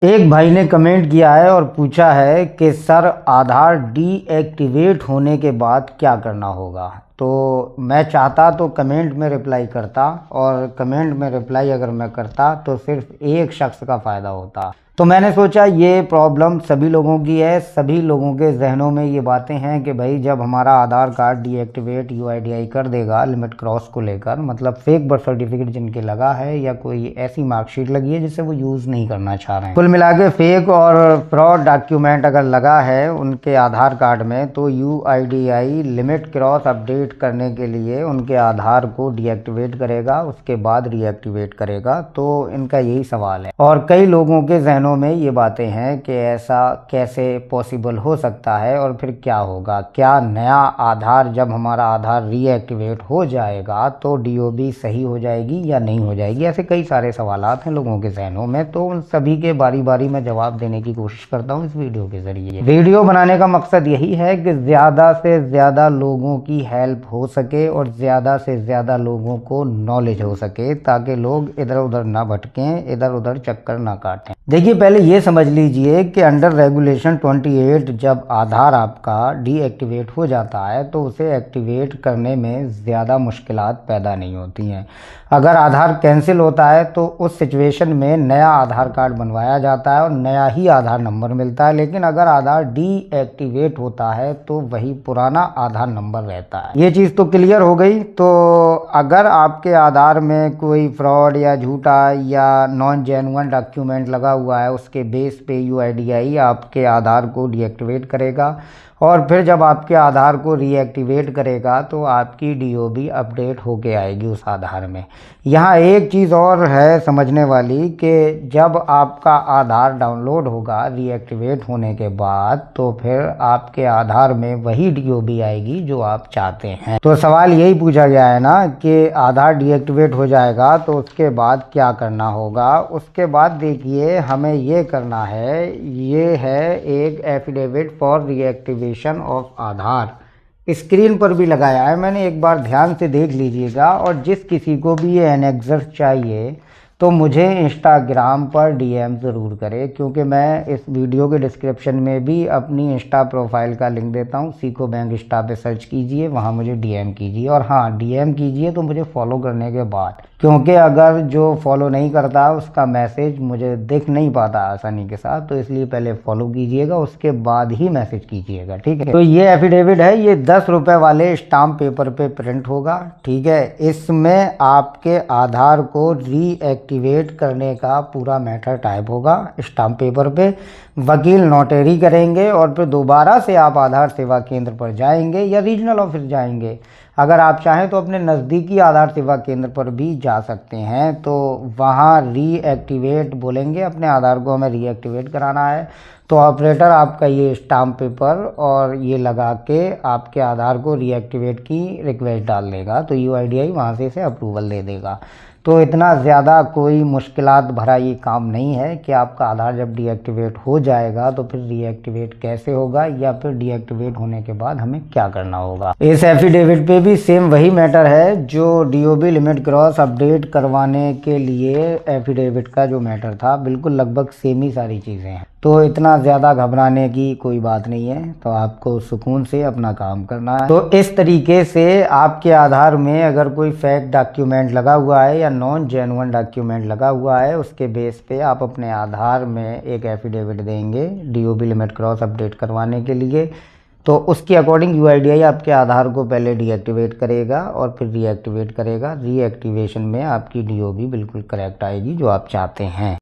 एक भाई ने कमेंट किया है और पूछा है कि सर आधार डीएक्टिवेट होने के बाद क्या करना होगा। तो मैं चाहता तो कमेंट में रिप्लाई करता, और कमेंट में रिप्लाई अगर मैं करता तो सिर्फ एक शख्स का फ़ायदा होता। तो मैंने सोचा ये प्रॉब्लम सभी लोगों की है, सभी लोगों के जहनों में ये बातें हैं कि भाई जब हमारा आधार कार्ड डीएक्टिवेट यूआईडीआई कर देगा लिमिट क्रॉस को लेकर, मतलब फेक बर्थ सर्टिफिकेट जिनके लगा है या कोई ऐसी मार्कशीट लगी है जिसे वो यूज़ नहीं करना चाह रहे हैं, कुल मिला के फेक और फ्रॉड डॉक्यूमेंट अगर लगा है उनके आधार कार्ड में, तो यूआईडीआई लिमिट क्रॉस अपडेट करने के लिए उनके आधार को डीएक्टिवेट करेगा, उसके बाद रीएक्टिवेट करेगा। तो इनका यही सवाल है और कई लोगों के जहनों में ये बातें हैं कि ऐसा कैसे पॉसिबल हो सकता है और फिर क्या होगा, क्या नया आधार जब हमारा आधार रीएक्टिवेट हो जाएगा तो डीओबी सही हो जाएगी या नहीं हो जाएगी। ऐसे कई सारे सवालात हैं लोगों के जहनों में, तो उन सभी के बारी बारी मैं जवाब देने की कोशिश करता हूँ इस वीडियो के जरिए। वीडियो बनाने का मकसद यही है कि ज़्यादा से ज़्यादा लोगों की हेल्प हो सके और ज़्यादा से ज़्यादा लोगों को नॉलेज हो सके, ताकि लोग इधर उधर ना भटकें, इधर उधर चक्कर ना काटें। देखिए पहले ये समझ लीजिए कि अंडर रेगुलेशन 28 जब आधार आपका डीएक्टिवेट हो जाता है तो उसे एक्टिवेट करने में ज़्यादा मुश्किलात पैदा नहीं होती हैं। अगर आधार कैंसिल होता है तो उस सिचुएशन में नया आधार कार्ड बनवाया जाता है और नया ही आधार नंबर मिलता है, लेकिन अगर आधार डीएक्टिवेट होता है तो वही पुराना आधार नंबर रहता है। ये चीज़ तो क्लियर हो गई। तो अगर आपके आधार में कोई फ्रॉड या झूठा या नॉन जेन्युइन डॉक्यूमेंट लगा हुआ है, उसके बेस पे यूआईडीआई आपके आधार को डीएक्टिवेट करेगा, और फिर जब आपके आधार को रीएक्टिवेट करेगा तो आपकी डीओबी अपडेट होके आएगी उस आधार में। यहाँ एक चीज़ और है समझने वाली कि जब आपका आधार डाउनलोड होगा रीएक्टिवेट होने के बाद, तो फिर आपके आधार में वही डीओबी आएगी जो आप चाहते हैं। तो सवाल यही पूछा गया है ना कि आधार डीएक्टिवेट हो जाएगा तो उसके बाद क्या करना होगा। उसके बाद देखिए हमें ये करना है, ये है एक affidavit for reactivation of Aadhaar. Screen पर भी लगाया है मैंने, एक बार ध्यान से देख लीजिएगा। और जिस किसी को भी ये एनेक्सर चाहिए तो मुझे इंस्टाग्राम पर डीएम ज़रूर करें, क्योंकि मैं इस वीडियो के डिस्क्रिप्शन में भी अपनी इंस्टा प्रोफाइल का लिंक देता हूँ। सीखो बैंक इंस्टा पे सर्च कीजिए, वहाँ मुझे डीएम कीजिए। और हाँ, डीएम कीजिए तो मुझे फॉलो करने के बाद, क्योंकि अगर जो फॉलो नहीं करता उसका मैसेज मुझे दिख नहीं पाता आसानी के साथ, तो इसलिए पहले फॉलो कीजिएगा, उसके बाद ही मैसेज कीजिएगा, ठीक है। तो ये एफिडेविट है, ये 10 रुपये वाले स्टाम्प पेपर पे प्रिंट होगा, ठीक है। इसमें आपके आधार को रीएक्टिवेट करने का पूरा मैटर टाइप होगा स्टाम्प पेपर पे, वकील नोटरी करेंगे और फिर दोबारा से आप आधार सेवा केंद्र पर जाएंगे या रीजनल ऑफिस जाएंगे। अगर आप चाहें तो अपने नज़दीकी आधार सेवा केंद्र पर भी जा सकते हैं। तो वहाँ रीएक्टिवेट बोलेंगे, अपने आधार को हमें रीएक्टिवेट कराना है, तो ऑपरेटर आपका ये स्टाम्प पेपर और ये लगा के आपके आधार को रीएक्टिवेट की रिक्वेस्ट डाल देगा, तो यूआईडीआई वहाँ से इसे अप्रूवल दे देगा। तो इतना ज़्यादा कोई मुश्किलात भरा ये काम नहीं है कि आपका आधार जब डीएक्टिवेट हो जाएगा तो फिर रीएक्टिवेट कैसे होगा, या फिर डीएक्टिवेट होने के बाद हमें क्या करना होगा। इस एफिडेविट पे भी सेम वही मैटर है जो डीओबी लिमिट क्रॉस अपडेट करवाने के लिए एफिडेविट का जो मैटर था, बिल्कुल लगभग सेम ही सारी चीज़ें हैं। तो इतना ज़्यादा घबराने की कोई बात नहीं है, तो आपको सुकून से अपना काम करना है। तो इस तरीके से आपके आधार में अगर कोई फेक डॉक्यूमेंट लगा हुआ है या नॉन जेन्युइन डॉक्यूमेंट लगा हुआ है, उसके बेस पे आप अपने आधार में एक एफिडेविट देंगे डीओबी लिमिट क्रॉस अपडेट करवाने के लिए, तो उसके अकॉर्डिंग यूआईडीआई आपके आधार को पहले डीएक्टिवेट करेगा और फिर रीएक्टिवेट करेगा। रीएक्टिवेशन में आपकी डीओबी बिल्कुल करेक्ट आएगी जो आप चाहते हैं।